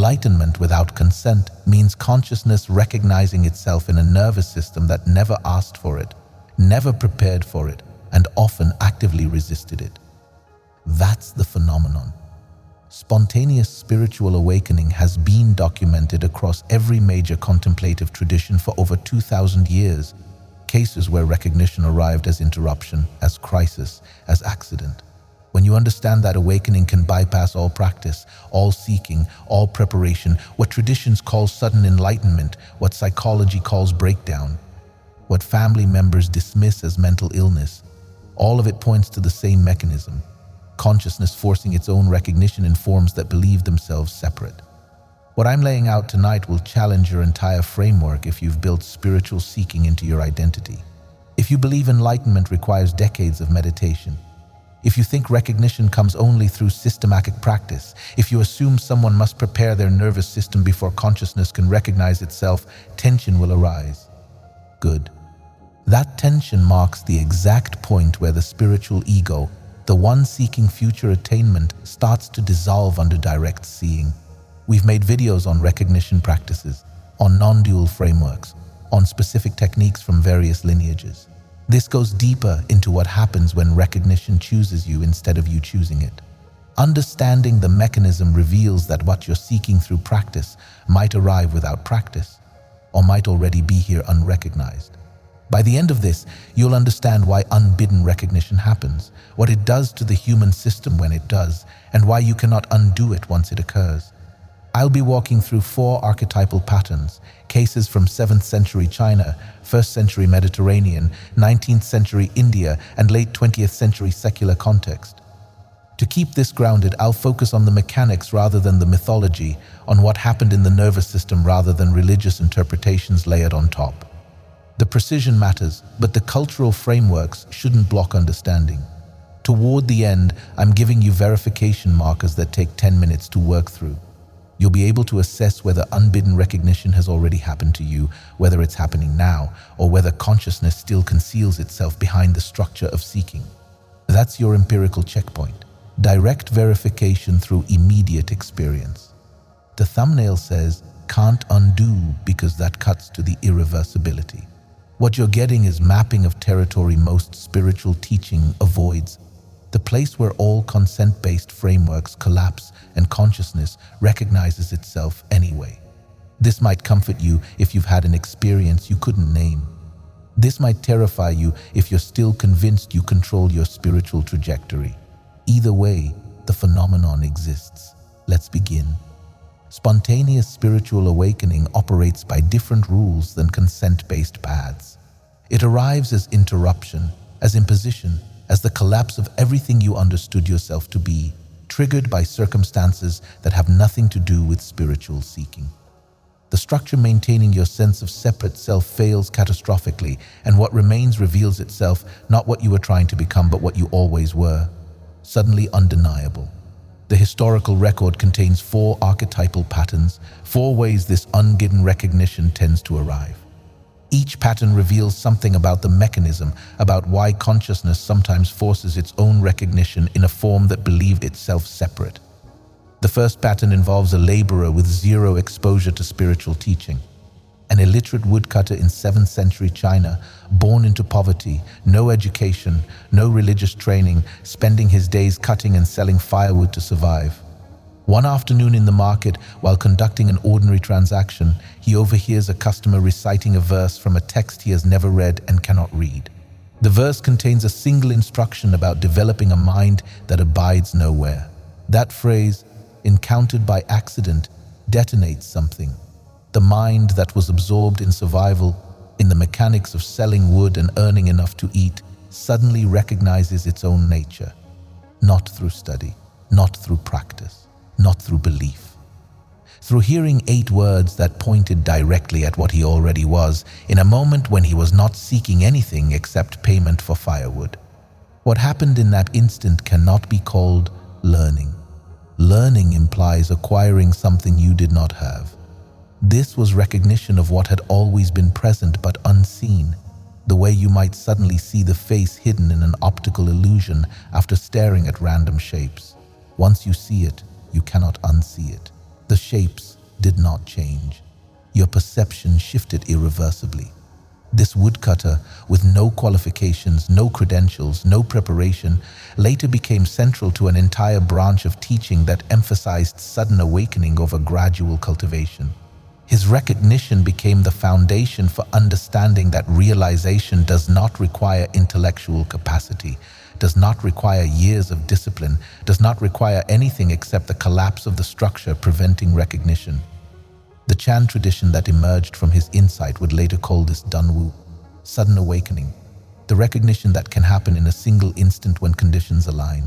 Enlightenment without consent means consciousness recognizing itself in a nervous system that never asked for it, never prepared for it, and often actively resisted it. That's the phenomenon. Spontaneous spiritual awakening has been documented across every major contemplative tradition for over 2,000 years. Cases where recognition arrived as interruption, as crisis, as accident. When you understand that awakening can bypass all practice, all seeking, all preparation, what traditions call sudden enlightenment, what psychology calls breakdown, what family members dismiss as mental illness, all of it points to the same mechanism. Consciousness forcing its own recognition in forms that believe themselves separate. What I'm laying out tonight will challenge your entire framework if you've built spiritual seeking into your identity. If you believe enlightenment requires decades of meditation. If you think recognition comes only through systematic practice. If you assume someone must prepare their nervous system before consciousness can recognize itself, tension will arise. Good. That tension marks the exact point where the spiritual ego, the one seeking future attainment, starts to dissolve under direct seeing. We've made videos on recognition practices, on non-dual frameworks, on specific techniques from various lineages. This goes deeper into what happens when recognition chooses you instead of you choosing it. Understanding the mechanism reveals that what you're seeking through practice might arrive without practice, or might already be here unrecognized. By the end of this, you'll understand why unbidden recognition happens, what it does to the human system when it does, and why you cannot undo it once it occurs. I'll be walking through 4 archetypal patterns, cases from 7th century China, 1st century Mediterranean, 19th century India, and late 20th century secular context. To keep this grounded, I'll focus on the mechanics rather than the mythology, on what happened in the nervous system rather than religious interpretations layered on top. The precision matters, but the cultural frameworks shouldn't block understanding. Toward the end, I'm giving you verification markers that take 10 minutes to work through. You'll be able to assess whether unbidden recognition has already happened to you, whether it's happening now, or whether consciousness still conceals itself behind the structure of seeking. That's your empirical checkpoint. Direct verification through immediate experience. The thumbnail says, "Can't undo," because that cuts to the irreversibility. What you're getting is mapping of territory most spiritual teaching avoids, the place where all consent-based frameworks collapse and consciousness recognizes itself anyway. This might comfort you if you've had an experience you couldn't name. This might terrify you if you're still convinced you control your spiritual trajectory. Either way, the phenomenon exists. Let's begin. Spontaneous spiritual awakening operates by different rules than consent-based paths. It arrives as interruption, as imposition, as the collapse of everything you understood yourself to be, triggered by circumstances that have nothing to do with spiritual seeking. The structure maintaining your sense of separate self fails catastrophically, and what remains reveals itself, not what you were trying to become, but what you always were, suddenly undeniable. The historical record contains 4 archetypal patterns, 4 ways this unbidden recognition tends to arrive. Each pattern reveals something about the mechanism, about why consciousness sometimes forces its own recognition in a form that believed itself separate. The first pattern involves a laborer with zero exposure to spiritual teaching. An illiterate woodcutter in 7th century China, born into poverty, no education, no religious training, spending his days cutting and selling firewood to survive. One afternoon in the market, while conducting an ordinary transaction, he overhears a customer reciting a verse from a text he has never read and cannot read. The verse contains a single instruction about developing a mind that abides nowhere. That phrase, encountered by accident, detonates something. The mind that was absorbed in survival, in the mechanics of selling wood and earning enough to eat, suddenly recognizes its own nature. Not through study, not through practice, not through belief. Through hearing 8 words that pointed directly at what he already was, in a moment when he was not seeking anything except payment for firewood. What happened in that instant cannot be called learning. Learning implies acquiring something you did not have. This was recognition of what had always been present but unseen, the way you might suddenly see the face hidden in an optical illusion after staring at random shapes. Once you see it, you cannot unsee it. The shapes did not change. Your perception shifted irreversibly. This woodcutter, with no qualifications, no credentials, no preparation, later became central to an entire branch of teaching that emphasized sudden awakening over gradual cultivation. His recognition became the foundation for understanding that realization does not require intellectual capacity, does not require years of discipline, does not require anything except the collapse of the structure preventing recognition. The Chan tradition that emerged from his insight would later call this dunwu, sudden awakening, the recognition that can happen in a single instant when conditions align.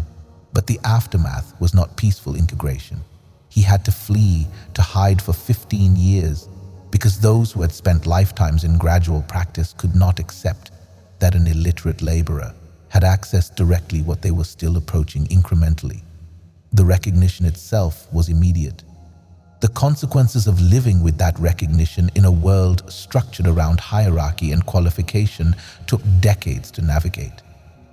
But the aftermath was not peaceful integration. He had to flee, to hide for 15 years, because those who had spent lifetimes in gradual practice could not accept that an illiterate laborer had accessed directly what they were still approaching incrementally. The recognition itself was immediate. The consequences of living with that recognition in a world structured around hierarchy and qualification took decades to navigate.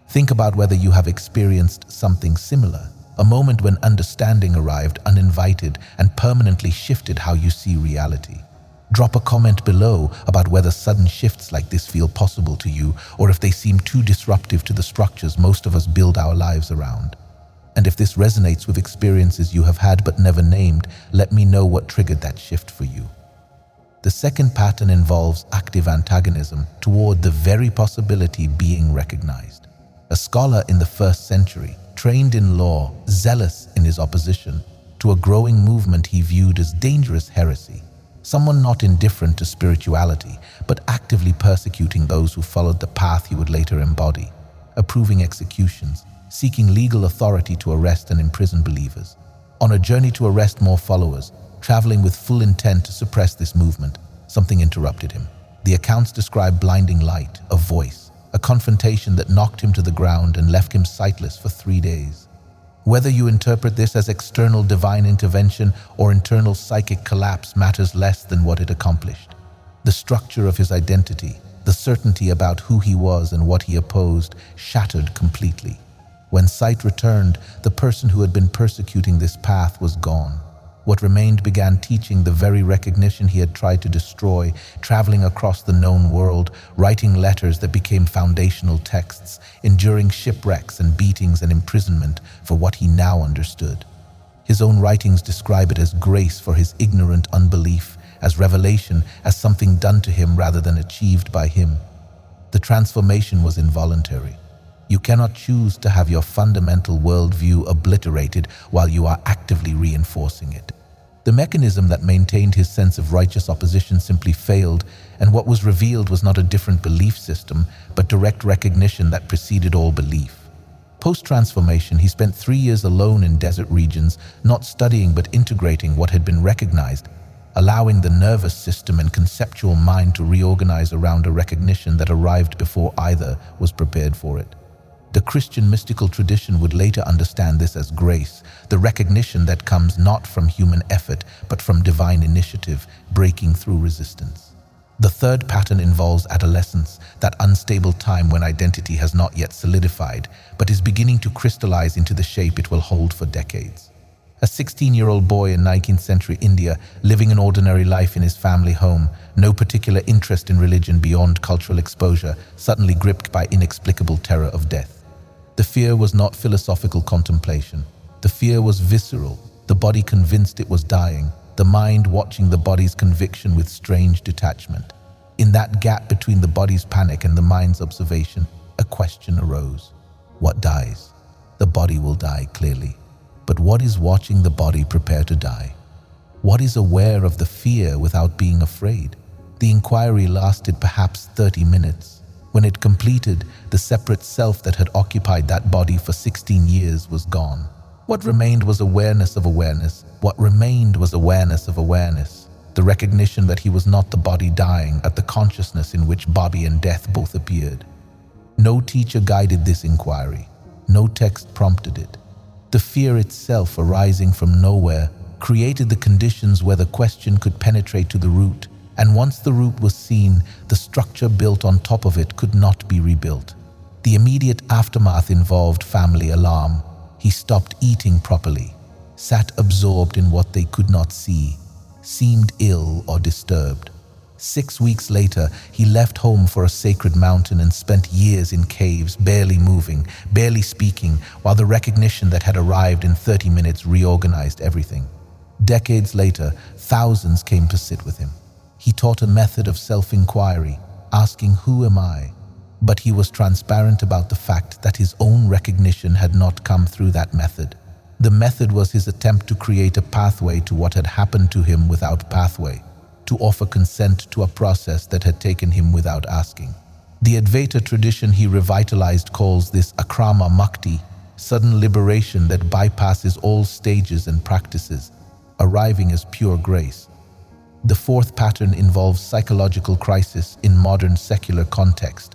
Think about whether you have experienced something similar, a moment when understanding arrived uninvited and permanently shifted how you see reality. Drop a comment below about whether sudden shifts like this feel possible to you, or if they seem too disruptive to the structures most of us build our lives around. And if this resonates with experiences you have had but never named, let me know what triggered that shift for you. The second pattern involves active antagonism toward the very possibility being recognized. A scholar in the 1st century, trained in law, zealous in his opposition to a growing movement he viewed as dangerous heresy, someone not indifferent to spirituality, but actively persecuting those who followed the path he would later embody, approving executions, seeking legal authority to arrest and imprison believers. On a journey to arrest more followers, traveling with full intent to suppress this movement, something interrupted him. The accounts describe blinding light, a voice, a confrontation that knocked him to the ground and left him sightless for 3 days. Whether you interpret this as external divine intervention or internal psychic collapse matters less than what it accomplished. The structure of his identity, the certainty about who he was and what he opposed, shattered completely. When sight returned, the person who had been persecuting this path was gone. What remained began teaching the very recognition he had tried to destroy, traveling across the known world, writing letters that became foundational texts, enduring shipwrecks and beatings and imprisonment for what he now understood. His own writings describe it as grace for his ignorant unbelief, as revelation, as something done to him rather than achieved by him. The transformation was involuntary. You cannot choose to have your fundamental worldview obliterated while you are actively reinforcing it. The mechanism that maintained his sense of righteous opposition simply failed, and what was revealed was not a different belief system, but direct recognition that preceded all belief. Post-transformation, he spent 3 years alone in desert regions, not studying but integrating what had been recognized, allowing the nervous system and conceptual mind to reorganize around a recognition that arrived before either was prepared for it. The Christian mystical tradition would later understand this as grace, the recognition that comes not from human effort, but from divine initiative, breaking through resistance. The third pattern involves adolescence, that unstable time when identity has not yet solidified, but is beginning to crystallize into the shape it will hold for decades. A 16-year-old boy in 19th century India, living an ordinary life in his family home, no particular interest in religion beyond cultural exposure, suddenly gripped by inexplicable terror of death. The fear was not philosophical contemplation. The fear was visceral, the body convinced it was dying, the mind watching the body's conviction with strange detachment. In that gap between the body's panic and the mind's observation, a question arose. What dies? The body will die, clearly. But what is watching the body prepare to die? What is aware of the fear without being afraid? The inquiry lasted perhaps 30 minutes. When it completed, the separate self that had occupied that body for 16 years was gone. What remained was awareness of awareness. What remained was awareness of awareness. The recognition that he was not the body dying, at the consciousness in which body and death both appeared. No teacher guided this inquiry. No text prompted it. The fear itself, arising from nowhere, created the conditions where the question could penetrate to the root. And once the root was seen, the structure built on top of it could not be rebuilt. The immediate aftermath involved family alarm. He stopped eating properly. sat absorbed in what they could not see, seemed ill or disturbed. 6 weeks later, he left home for a sacred mountain and spent years in caves, barely moving, barely speaking, while the recognition that had arrived in 30 minutes reorganized everything. Decades later, thousands came to sit with him. He taught a method of self-inquiry, asking, "Who am I?" But he was transparent about the fact that his own recognition had not come through that method. The method was his attempt to create a pathway to what had happened to him without pathway, to offer consent to a process that had taken him without asking. The Advaita tradition he revitalized calls this akrama mukti, sudden liberation that bypasses all stages and practices, arriving as pure grace. The fourth pattern involves psychological crisis in modern secular context,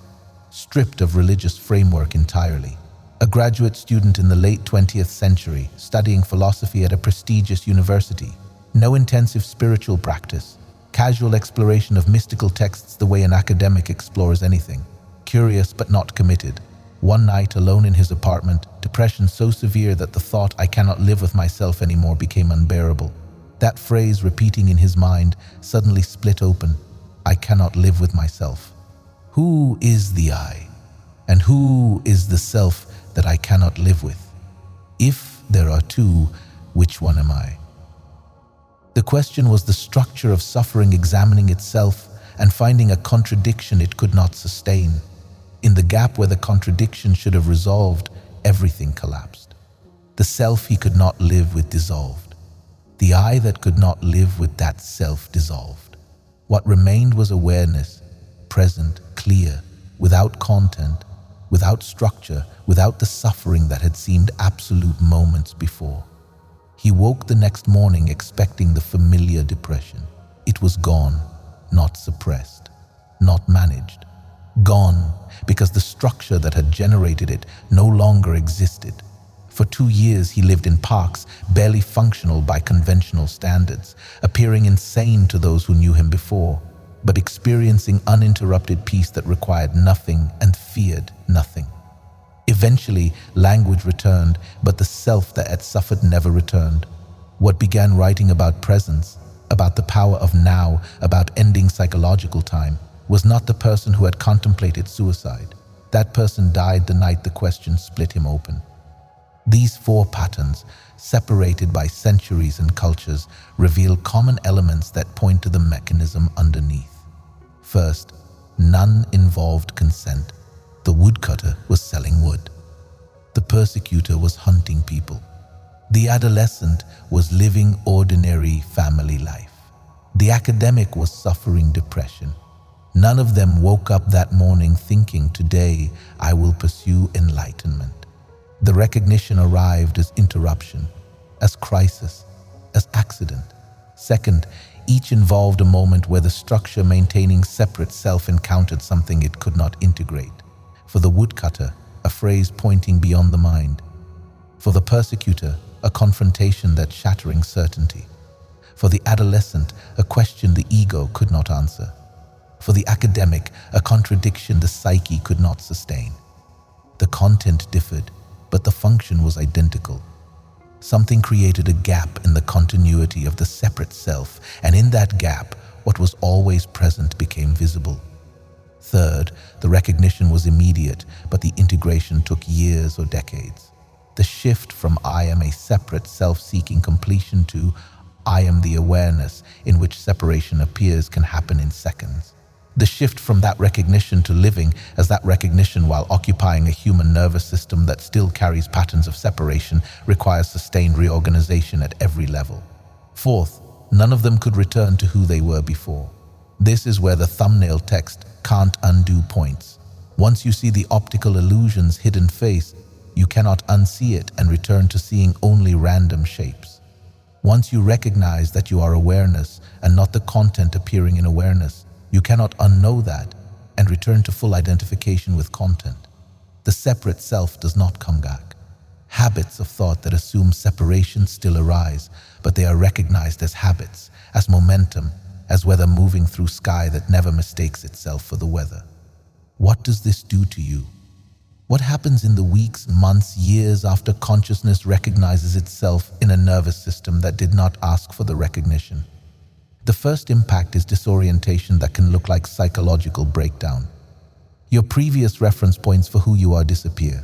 stripped of religious framework entirely. A graduate student in the late 20th century, studying philosophy at a prestigious university. No intensive spiritual practice. Casual exploration of mystical texts the way an academic explores anything. Curious but not committed. One night, alone in his apartment, depression so severe that the thought, "I cannot live with myself anymore," became unbearable. That phrase repeating in his mind suddenly split open. "I cannot live with myself. Who is the I? And who is the self that I cannot live with? If there are two, which one am I?" The question was the structure of suffering examining itself and finding a contradiction it could not sustain. In the gap where the contradiction should have resolved, everything collapsed. The self he could not live with dissolved. The I that could not live with that self dissolved. What remained was awareness, present, clear, without content, without structure, without the suffering that had seemed absolute moments before. He woke the next morning expecting the familiar depression. It was gone, not suppressed, not managed. Gone because the structure that had generated it no longer existed. For 2 years he lived in parks, barely functional by conventional standards, appearing insane to those who knew him before, but experiencing uninterrupted peace that required nothing and feared nothing. Eventually, language returned, but the self that had suffered never returned. What began writing about presence, about the power of now, about ending psychological time, was not the person who had contemplated suicide. That person died the night the question split him open. These 4 patterns, separated by centuries and cultures, reveal common elements that point to the mechanism underneath. First, none involved consent. The woodcutter was selling wood. The persecutor was hunting people. The adolescent was living ordinary family life. The academic was suffering depression. None of them woke up that morning thinking, "Today I will pursue enlightenment." The recognition arrived as interruption, as crisis, as accident. Second, each involved a moment where the structure maintaining separate self encountered something it could not integrate. For the woodcutter, a phrase pointing beyond the mind. For the persecutor, a confrontation that shattering certainty. For the adolescent, a question the ego could not answer. For the academic, a contradiction the psyche could not sustain. The content differed, but the function was identical. Something created a gap in the continuity of the separate self, and in that gap, what was always present became visible. Third, the recognition was immediate, but the integration took years or decades. The shift from "I am a separate self-seeking completion" to "I am the awareness" in which separation appears can happen in seconds. The shift from that recognition to living as that recognition while occupying a human nervous system that still carries patterns of separation requires sustained reorganization at every level. Fourth, none of them could return to who they were before. This is where the thumbnail text "can't undo" points. Once you see the optical illusion's hidden face, you cannot unsee it and return to seeing only random shapes. Once you recognize that you are awareness and not the content appearing in awareness, you cannot unknow that and return to full identification with content. The separate self does not come back. Habits of thought that assume separation still arise, but they are recognized as habits, as momentum, as weather moving through sky that never mistakes itself for the weather. What does this do to you? What happens in the weeks, months, years after consciousness recognizes itself in a nervous system that did not ask for the recognition? The first impact is disorientation that can look like psychological breakdown. Your previous reference points for who you are disappear.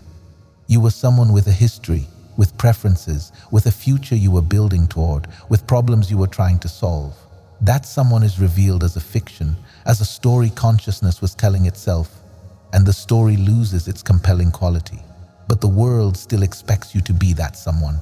You were someone with a history, with preferences, with a future you were building toward, with problems you were trying to solve. That someone is revealed as a fiction, as a story consciousness was telling itself, and the story loses its compelling quality. But the world still expects you to be that someone.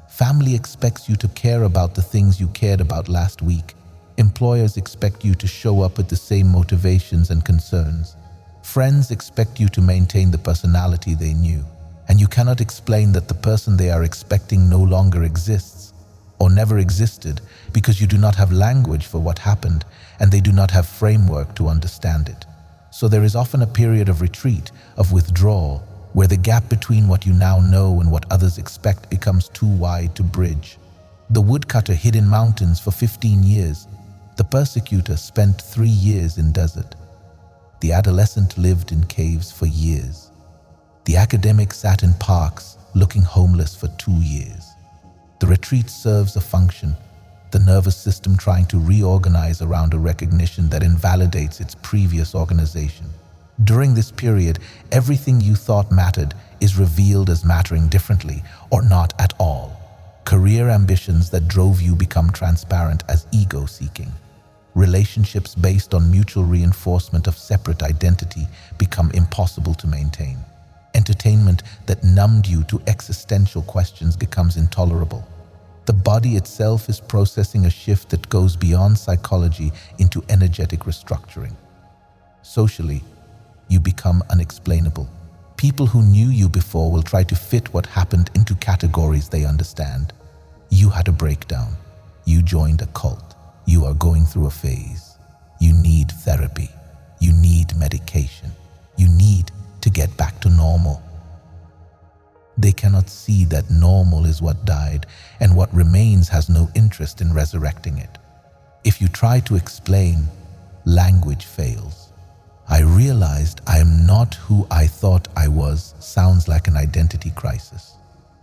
Family expects you to care about the things you cared about last week. Employers expect you to show up with the same motivations and concerns. Friends expect you to maintain the personality they knew, and you cannot explain that the person they are expecting no longer exists or never existed because you do not have language for what happened and they do not have framework to understand it. So there is often a period of retreat, of withdrawal, where the gap between what you now know and what others expect becomes too wide to bridge. The woodcutter hid in mountains for 15 years. The persecutor spent 3 years in desert. The adolescent lived in caves for years. The academic sat in parks, looking homeless for 2 years. The retreat serves a function, the nervous system trying to reorganize around a recognition that invalidates its previous organization. During this period, everything you thought mattered is revealed as mattering differently or not at all. Career ambitions that drove you become transparent as ego-seeking. Relationships based on mutual reinforcement of separate identity become impossible to maintain. Entertainment that numbed you to existential questions becomes intolerable. The body itself is processing a shift that goes beyond psychology into energetic restructuring. Socially, you become unexplainable. People who knew you before will try to fit what happened into categories they understand. You had a breakdown. You joined a cult. You are going through a phase. You need therapy. You need medication. You need to get back to normal. They cannot see that normal is what died, and what remains has no interest in resurrecting it. If you try to explain, language fails. I realized I am not who I thought I was sounds like an identity crisis.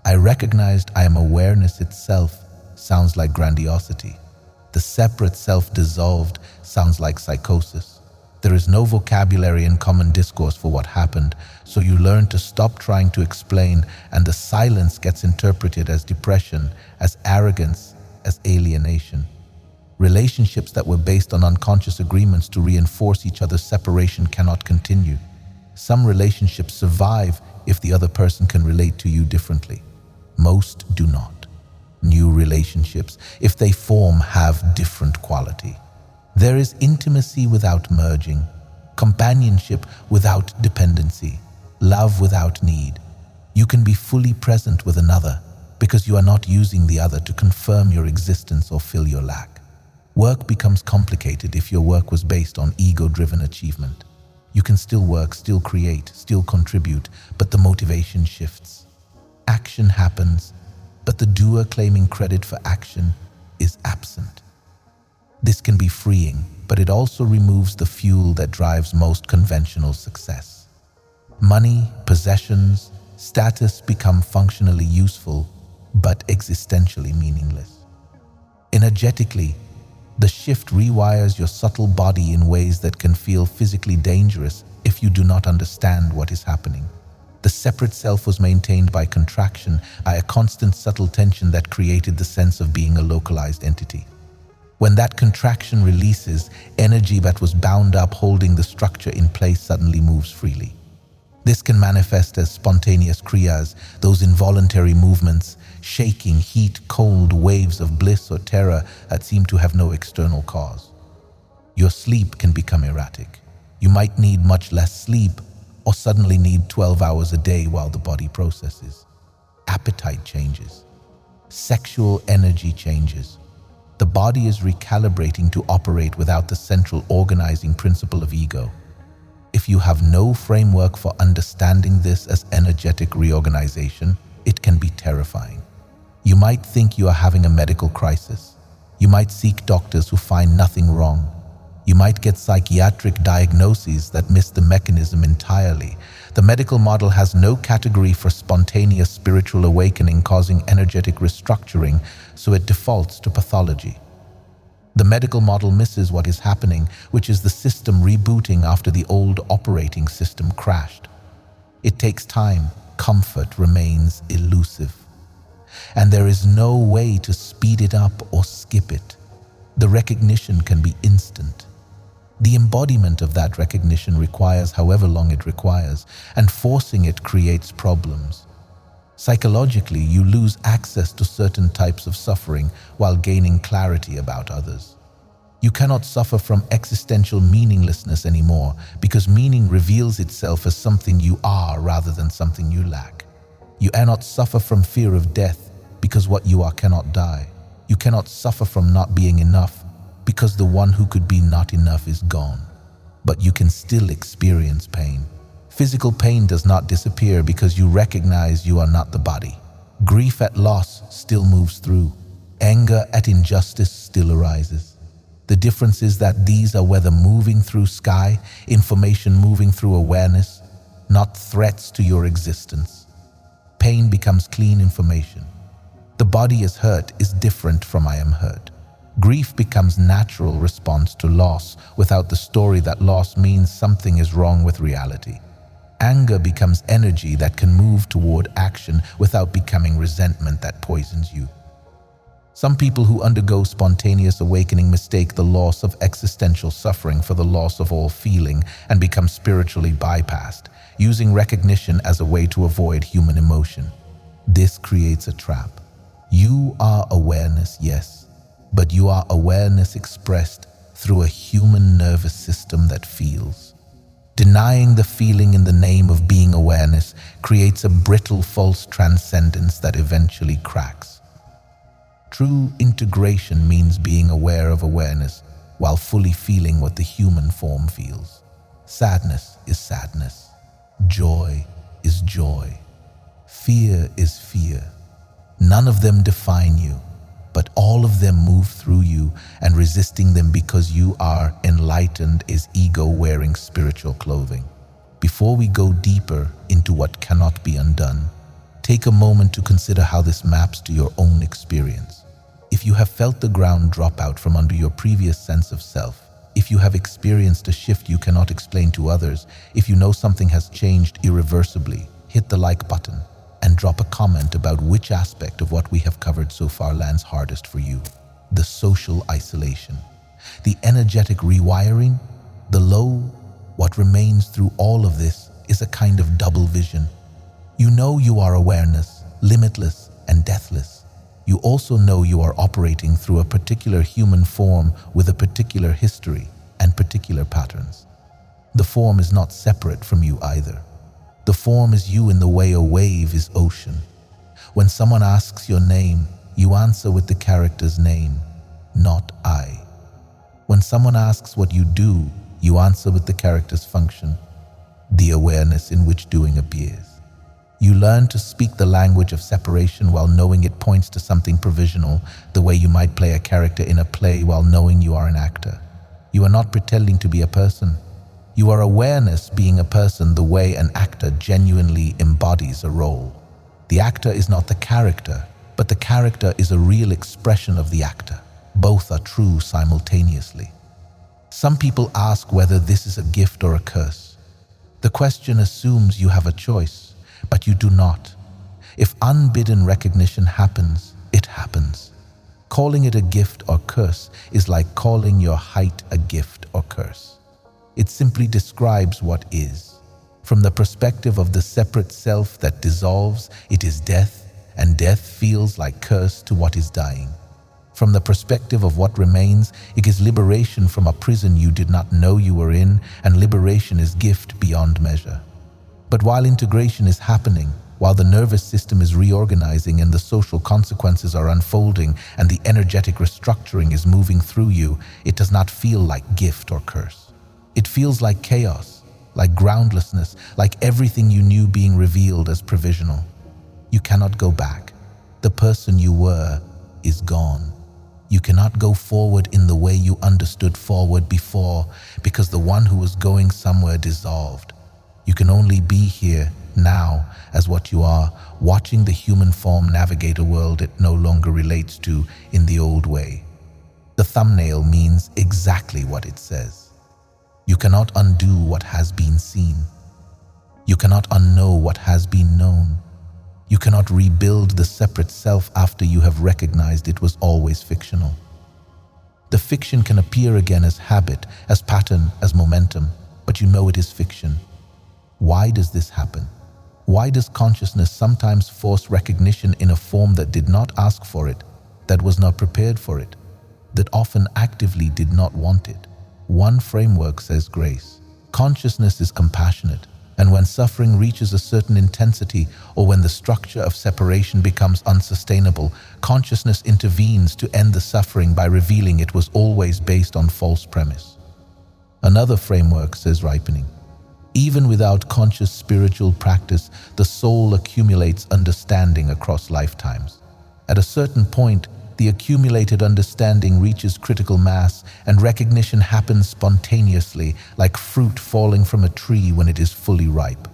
I recognized I am awareness itself sounds like grandiosity. The separate self dissolved sounds like psychosis. There is no vocabulary in common discourse for what happened, so you learn to stop trying to explain, and the silence gets interpreted as depression, as arrogance, as alienation. Relationships that were based on unconscious agreements to reinforce each other's separation cannot continue. Some relationships survive if the other person can relate to you differently. Most do not. New relationships, if they form, have different quality. There is intimacy without merging, companionship without dependency, love without need. You can be fully present with another because you are not using the other to confirm your existence or fill your lack. Work becomes complicated if your work was based on ego-driven achievement. You can still work, still create, still contribute, but the motivation shifts. Action happens, but the doer claiming credit for action is absent. This can be freeing, but it also removes the fuel that drives most conventional success. Money, possessions, status become functionally useful, but existentially meaningless. Energetically, the shift rewires your subtle body in ways that can feel physically dangerous if you do not understand what is happening. The separate self was maintained by contraction, by a constant subtle tension that created the sense of being a localized entity. When that contraction releases, energy that was bound up holding the structure in place suddenly moves freely. This can manifest as spontaneous kriyas, those involuntary movements, shaking, heat, cold, waves of bliss or terror that seem to have no external cause. Your sleep can become erratic. You might need much less sleep or suddenly need 12 hours a day while the body processes. Appetite changes. Sexual energy changes. The body is recalibrating to operate without the central organizing principle of ego. If you have no framework for understanding this as energetic reorganization, it can be terrifying. You might think you are having a medical crisis. You might seek doctors who find nothing wrong. You might get psychiatric diagnoses that miss the mechanism entirely. The medical model has no category for spontaneous spiritual awakening causing energetic restructuring, so it defaults to pathology. The medical model misses what is happening, which is the system rebooting after the old operating system crashed. It takes time. Comfort remains elusive. And there is no way to speed it up or skip it. The recognition can be instant. The embodiment of that recognition requires however long it requires, and forcing it creates problems. Psychologically, you lose access to certain types of suffering while gaining clarity about others. You cannot suffer from existential meaninglessness anymore because meaning reveals itself as something you are rather than something you lack. You cannot suffer from fear of death because what you are cannot die. You cannot suffer from not being enough because the one who could be not enough is gone. But you can still experience pain. Physical pain does not disappear because you recognize you are not the body. Grief at loss still moves through. Anger at injustice still arises. The difference is that these are whether moving through sky, information moving through awareness, not threats to your existence. Pain becomes clean information. The body is hurt is different from I am hurt. Grief becomes natural response to loss without the story that loss means something is wrong with reality. Anger becomes energy that can move toward action without becoming resentment that poisons you. Some people who undergo spontaneous awakening mistake the loss of existential suffering for the loss of all feeling and become spiritually bypassed, using recognition as a way to avoid human emotion. This creates a trap. You are awareness, yes, but you are awareness expressed through a human nervous system that feels. Denying the feeling in the name of being awareness creates a brittle false transcendence that eventually cracks. True integration means being aware of awareness while fully feeling what the human form feels. Sadness is sadness. Joy is joy. Fear is fear. None of them define you, but all of them move through you, and resisting them because you are enlightened is ego wearing spiritual clothing. Before we go deeper into what cannot be undone, take a moment to consider how this maps to your own experience. If you have felt the ground drop out from under your previous sense of self, if you have experienced a shift you cannot explain to others, if you know something has changed irreversibly, hit the like button and drop a comment about which aspect of what we have covered so far lands hardest for you. The social isolation, the energetic rewiring, the low. What remains through all of this is a kind of double vision. You know you are awareness, limitless and deathless. You also know you are operating through a particular human form with a particular history and particular patterns. The form is not separate from you either. The form is you in the way a wave is ocean. When someone asks your name, you answer with the character's name, not I. When someone asks what you do, you answer with the character's function, the awareness in which doing appears. You learn to speak the language of separation while knowing it points to something provisional, the way you might play a character in a play while knowing you are an actor. You are not pretending to be a person. You are awareness being a person the way an actor genuinely embodies a role. The actor is not the character, but the character is a real expression of the actor. Both are true simultaneously. Some people ask whether this is a gift or a curse. The question assumes you have a choice, but you do not. If unbidden recognition happens, it happens. Calling it a gift or curse is like calling your height a gift or curse. It simply describes what is. From the perspective of the separate self that dissolves, it is death, and death feels like curse to what is dying. From the perspective of what remains, it is liberation from a prison you did not know you were in, and liberation is gift beyond measure. But while integration is happening, while the nervous system is reorganizing and the social consequences are unfolding and the energetic restructuring is moving through you, it does not feel like gift or curse. It feels like chaos, like groundlessness, like everything you knew being revealed as provisional. You cannot go back. The person you were is gone. You cannot go forward in the way you understood forward before, because the one who was going somewhere dissolved. You can only be here, now, as what you are, watching the human form navigate a world it no longer relates to in the old way. The thumbnail means exactly what it says. You cannot undo what has been seen. You cannot unknow what has been known. You cannot rebuild the separate self after you have recognized it was always fictional. The fiction can appear again as habit, as pattern, as momentum, but you know it is fiction. Why does this happen? Why does consciousness sometimes force recognition in a form that did not ask for it, that was not prepared for it, that often actively did not want it? One framework says grace. Consciousness is compassionate, and when suffering reaches a certain intensity or when the structure of separation becomes unsustainable, consciousness intervenes to end the suffering by revealing it was always based on false premise. Another framework says ripening. Even without conscious spiritual practice, the soul accumulates understanding across lifetimes. At a certain point, the accumulated understanding reaches critical mass and recognition happens spontaneously, like fruit falling from a tree when it is fully ripe.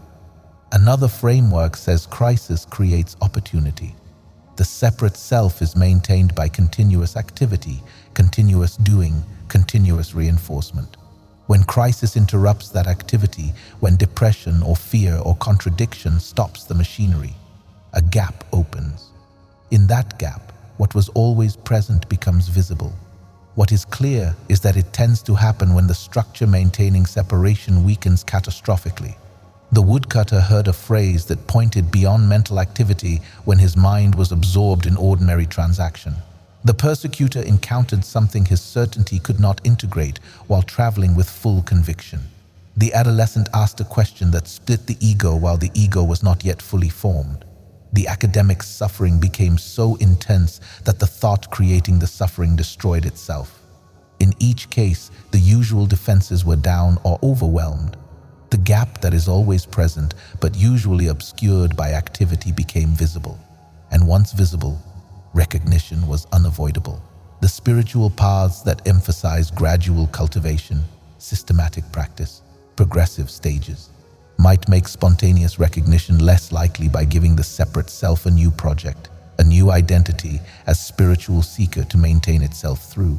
Another framework says crisis creates opportunity. The separate self is maintained by continuous activity, continuous doing, continuous reinforcement. When crisis interrupts that activity, when depression or fear or contradiction stops the machinery, a gap opens. In that gap, what was always present becomes visible. What is clear is that it tends to happen when the structure maintaining separation weakens catastrophically. The woodcutter heard a phrase that pointed beyond mental activity when his mind was absorbed in ordinary transaction. The persecutor encountered something his certainty could not integrate while traveling with full conviction. The adolescent asked a question that split the ego while the ego was not yet fully formed. The academic's suffering became so intense that the thought creating the suffering destroyed itself. In each case, the usual defenses were down or overwhelmed. The gap that is always present but usually obscured by activity became visible. And once visible, recognition was unavoidable. The spiritual paths that emphasize gradual cultivation, systematic practice, progressive stages, might make spontaneous recognition less likely by giving the separate self a new project, a new identity as spiritual seeker to maintain itself through.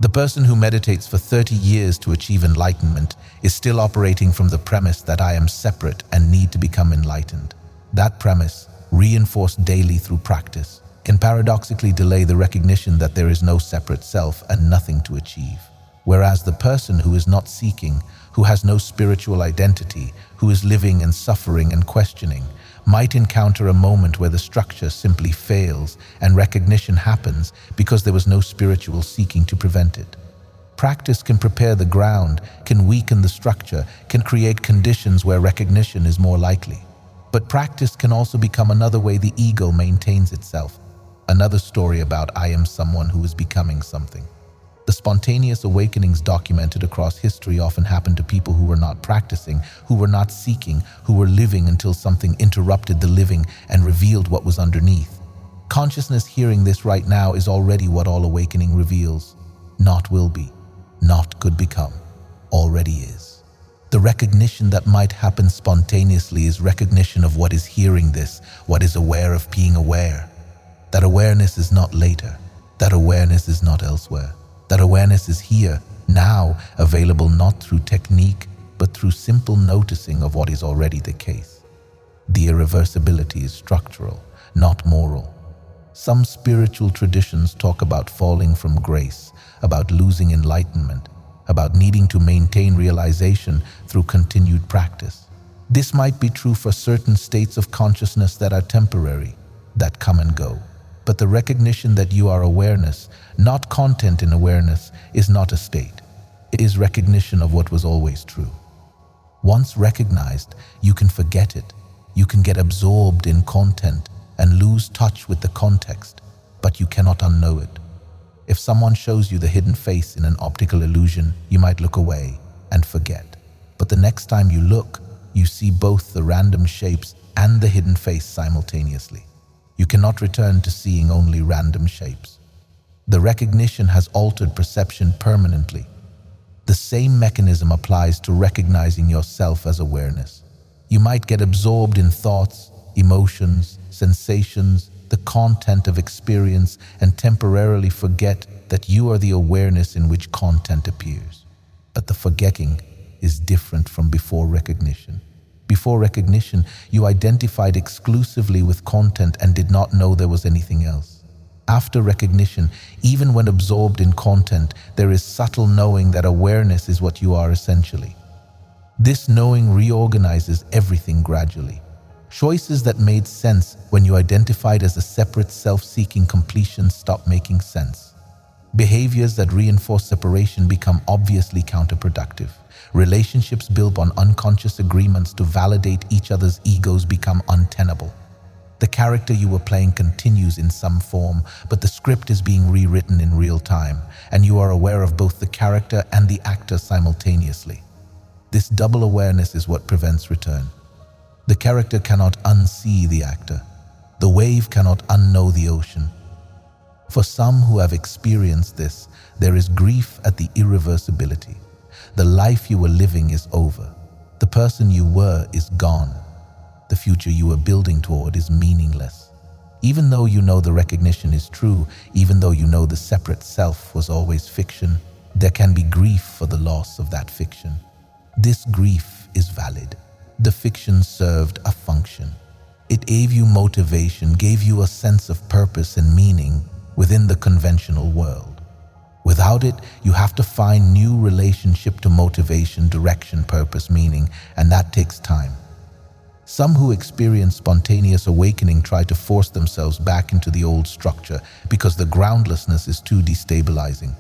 The person who meditates for 30 years to achieve enlightenment is still operating from the premise that I am separate and need to become enlightened. That premise, reinforced daily through practice, can paradoxically delay the recognition that there is no separate self and nothing to achieve. Whereas the person who is not seeking, who has no spiritual identity, who is living and suffering and questioning, might encounter a moment where the structure simply fails and recognition happens because there was no spiritual seeking to prevent it. Practice can prepare the ground, can weaken the structure, can create conditions where recognition is more likely. But practice can also become another way the ego maintains itself. Another story about I am someone who is becoming something. The spontaneous awakenings documented across history often happened to people who were not practicing, who were not seeking, who were living until something interrupted the living and revealed what was underneath. Consciousness hearing this right now is already what all awakening reveals. Not will be, not could become, already is. The recognition that might happen spontaneously is recognition of what is hearing this, what is aware of being aware. That awareness is not later. That awareness is not elsewhere. That awareness is here, now, available not through technique, but through simple noticing of what is already the case. The irreversibility is structural, not moral. Some spiritual traditions talk about falling from grace, about losing enlightenment, about needing to maintain realization through continued practice. This might be true for certain states of consciousness that are temporary, that come and go. But the recognition that you are awareness, not content in awareness, is not a state. It is recognition of what was always true. Once recognized, you can forget it. You can get absorbed in content and lose touch with the context, but you cannot unknow it. If someone shows you the hidden face in an optical illusion, you might look away and forget. But the next time you look, you see both the random shapes and the hidden face simultaneously. You cannot return to seeing only random shapes. The recognition has altered perception permanently. The same mechanism applies to recognizing yourself as awareness. You might get absorbed in thoughts, emotions, sensations, the content of experience, and temporarily forget that you are the awareness in which content appears. But the forgetting is different from before recognition. Before recognition, you identified exclusively with content and did not know there was anything else. After recognition, even when absorbed in content, there is subtle knowing that awareness is what you are essentially. This knowing reorganizes everything gradually. Choices that made sense when you identified as a separate self-seeking completion stop making sense. Behaviors that reinforce separation become obviously counterproductive. Relationships built on unconscious agreements to validate each other's egos become untenable. The character you were playing continues in some form, but the script is being rewritten in real time, and you are aware of both the character and the actor simultaneously. This double awareness is what prevents return. The character cannot unsee the actor. The wave cannot unknow the ocean. For some who have experienced this, there is grief at the irreversibility. The life you were living is over. The person you were is gone. The future you were building toward is meaningless. Even though you know the recognition is true, even though you know the separate self was always fiction, there can be grief for the loss of that fiction. This grief is valid. The fiction served a function. It gave you motivation, gave you a sense of purpose and meaning within the conventional world. Without it, you have to find new relationship to motivation, direction, purpose, meaning, and that takes time. Some who experience spontaneous awakening try to force themselves back into the old structure because the groundlessness is too destabilizing.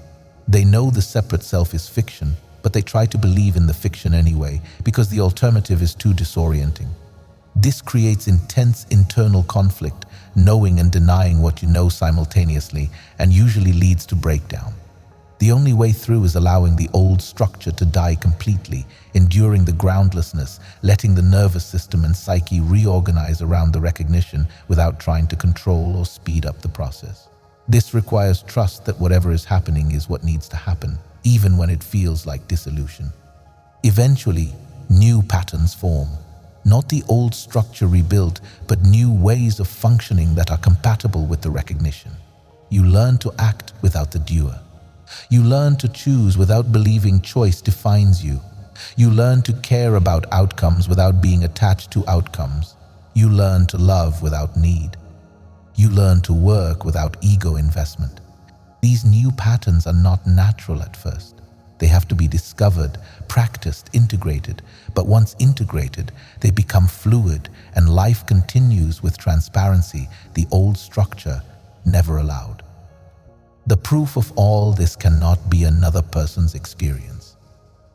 They know the separate self is fiction, but they try to believe in the fiction anyway because the alternative is too disorienting. This creates intense internal conflict, knowing and denying what you know simultaneously, and usually leads to breakdown. The only way through is allowing the old structure to die completely, enduring the groundlessness, letting the nervous system and psyche reorganize around the recognition without trying to control or speed up the process. This requires trust that whatever is happening is what needs to happen, even when it feels like dissolution. Eventually, new patterns form. Not the old structure rebuilt, but new ways of functioning that are compatible with the recognition. You learn to act without the doer. You learn to choose without believing choice defines you. You learn to care about outcomes without being attached to outcomes. You learn to love without need. You learn to work without ego investment. These new patterns are not natural at first. They have to be discovered, practiced, integrated. But once integrated, they become fluid and life continues with transparency, the old structure never allowed. The proof of all this cannot be another person's experience.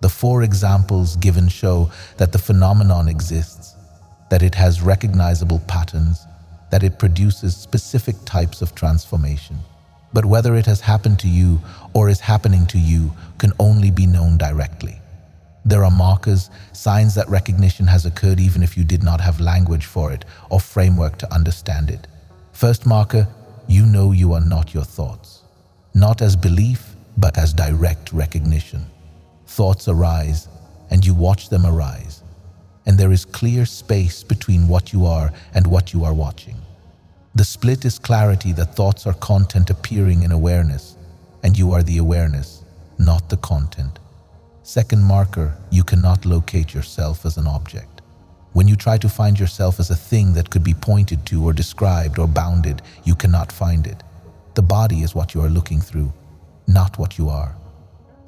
The 4 examples given show that the phenomenon exists, that it has recognizable patterns, that it produces specific types of transformation. But whether it has happened to you or is happening to you can only be known directly. There are markers, signs that recognition has occurred even if you did not have language for it or framework to understand it. First marker, you know you are not your thoughts. Not as belief, but as direct recognition. Thoughts arise, and you watch them arise. And there is clear space between what you are and what you are watching. The split is clarity that thoughts are content appearing in awareness, and you are the awareness, not the content. Second marker, you cannot locate yourself as an object. When you try to find yourself as a thing that could be pointed to or described or bounded, you cannot find it. The body is what you are looking through, not what you are.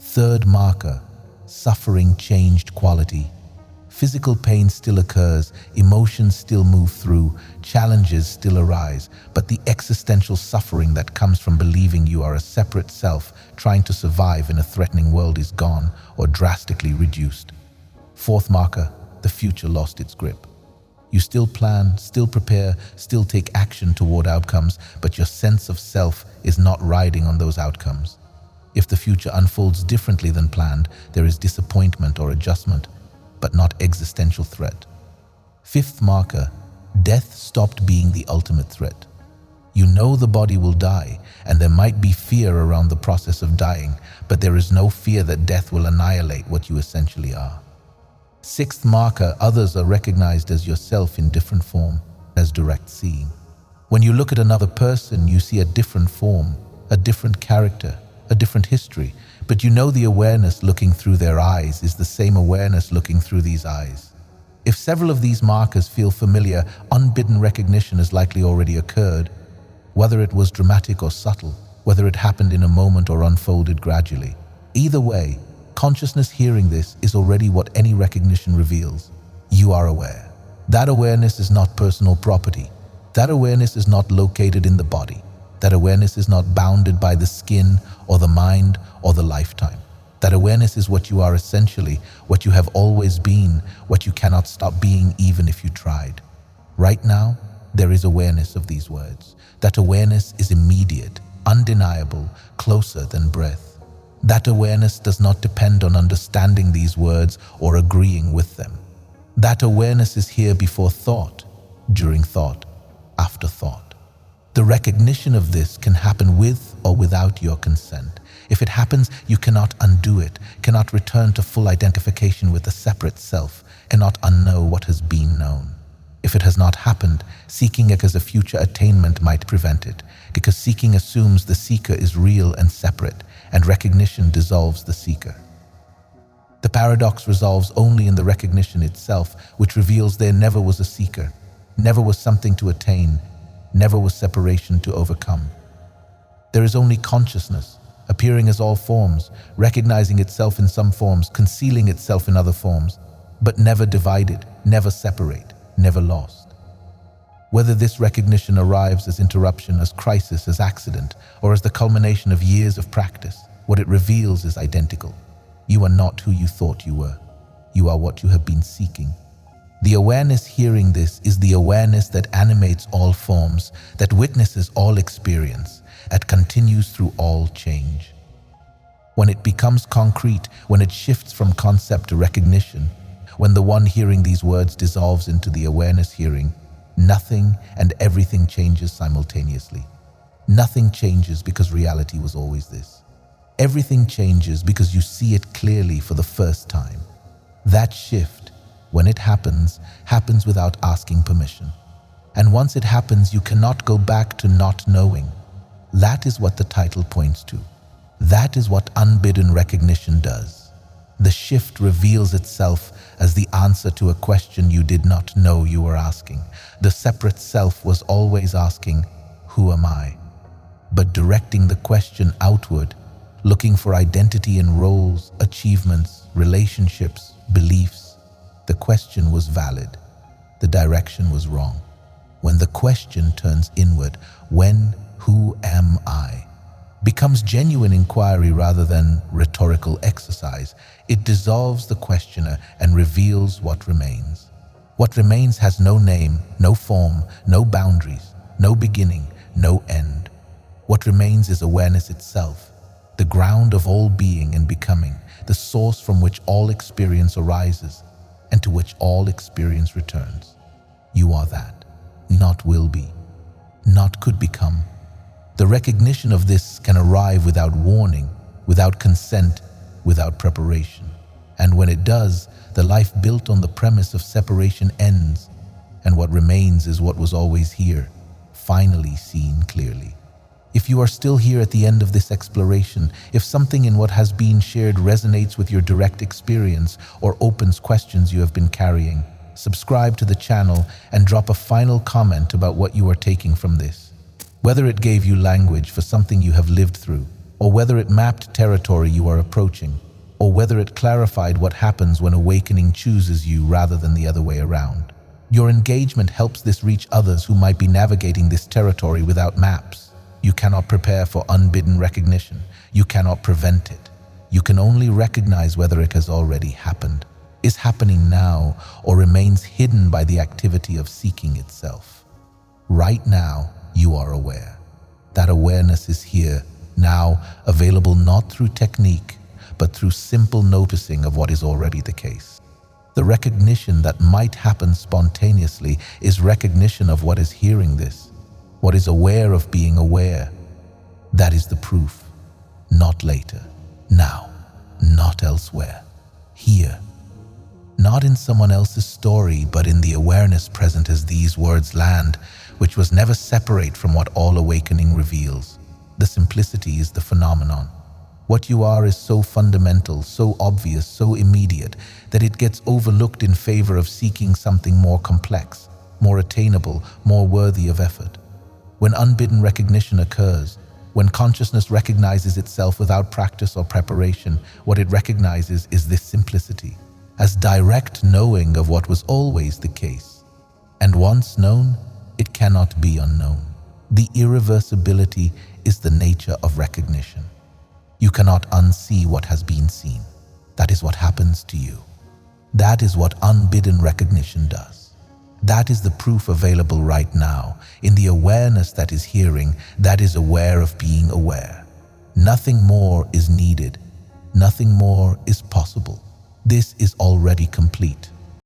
Third marker, suffering changed quality. Physical pain still occurs, emotions still move through, challenges still arise, but the existential suffering that comes from believing you are a separate self trying to survive in a threatening world is gone or drastically reduced. Fourth marker, the future lost its grip. You still plan, still prepare, still take action toward outcomes, but your sense of self is not riding on those outcomes. If the future unfolds differently than planned, there is disappointment or adjustment, but not existential threat. Fifth marker, death stopped being the ultimate threat. You know the body will die, and there might be fear around the process of dying, but there is no fear that death will annihilate what you essentially are. Sixth marker, others are recognized as yourself in different form, as direct seeing. When you look at another person, you see a different form, a different character, a different history, but you know the awareness looking through their eyes is the same awareness looking through these eyes. If several of these markers feel familiar, unbidden recognition has likely already occurred, whether it was dramatic or subtle, whether it happened in a moment or unfolded gradually. Either way, consciousness hearing this is already what any recognition reveals. You are aware. That awareness is not personal property. That awareness is not located in the body. That awareness is not bounded by the skin or the mind or the lifetime. That awareness is what you are essentially, what you have always been, what you cannot stop being even if you tried. Right now, there is awareness of these words. That awareness is immediate, undeniable, closer than breath. That awareness does not depend on understanding these words or agreeing with them. That awareness is here before thought, during thought, after thought. The recognition of this can happen with or without your consent. If it happens, you cannot undo it, cannot return to full identification with the separate self, cannot unknow what has been known. If it has not happened, seeking it as a future attainment might prevent it, because seeking assumes the seeker is real and separate, and recognition dissolves the seeker. The paradox resolves only in the recognition itself, which reveals there never was a seeker, never was something to attain, never was separation to overcome. There is only consciousness, appearing as all forms, recognizing itself in some forms, concealing itself in other forms, but never divided, never separate, never lost. Whether this recognition arrives as interruption, as crisis, as accident, or as the culmination of years of practice, what it reveals is identical. You are not who you thought you were. You are what you have been seeking. The awareness hearing this is the awareness that animates all forms, that witnesses all experience, that continues through all change. When it becomes concrete, when it shifts from concept to recognition, when the one hearing these words dissolves into the awareness hearing, nothing and everything changes simultaneously. Nothing changes because reality was always this. Everything changes because you see it clearly for the first time. That shift, when it happens, happens without asking permission. And once it happens, you cannot go back to not knowing. That is what the title points to. That is what unbidden recognition does. The shift reveals itself as the answer to a question you did not know you were asking. The separate self was always asking, "Who am I?" But directing the question outward, looking for identity in roles, achievements, relationships, beliefs, the question was valid. The direction was wrong. When the question turns inward, when, who am I, becomes genuine inquiry rather than rhetorical exercise, it dissolves the questioner and reveals what remains. What remains has no name, no form, no boundaries, no beginning, no end. What remains is awareness itself, the ground of all being and becoming, the source from which all experience arises and to which all experience returns. You are that, not will be, not could become. The recognition of this can arrive without warning, without consent, without preparation. And when it does, the life built on the premise of separation ends, and what remains is what was always here, finally seen clearly. If you are still here at the end of this exploration, if something in what has been shared resonates with your direct experience or opens questions you have been carrying, subscribe to the channel and drop a final comment about what you are taking from this. Whether it gave you language for something you have lived through, or whether it mapped territory you are approaching, or whether it clarified what happens when awakening chooses you rather than the other way around. Your engagement helps this reach others who might be navigating this territory without maps. You cannot prepare for unbidden recognition. You cannot prevent it. You can only recognize whether it has already happened, is happening now, or remains hidden by the activity of seeking itself. Right now, you are aware. That awareness is here, now, available not through technique, but through simple noticing of what is already the case. The recognition that might happen spontaneously is recognition of what is hearing this. what is aware of being aware. That is the proof. Not later, now, not elsewhere, here. Not in someone else's story, but in the awareness present as these words land, which was never separate from what all awakening reveals. The simplicity is the phenomenon. What you are is so fundamental, so obvious, so immediate, that it gets overlooked in favor of seeking something more complex, more attainable, more worthy of effort. When unbidden recognition occurs, when consciousness recognizes itself without practice or preparation, what it recognizes is this simplicity, as direct knowing of what was always the case. And once known, it cannot be unknown. The irreversibility is the nature of recognition. You cannot unsee what has been seen. That is what happens to you. That is what unbidden recognition does. That is the proof available right now, in the awareness that is hearing, that is aware of being aware. Nothing more is needed. Nothing more is possible. This is already complete.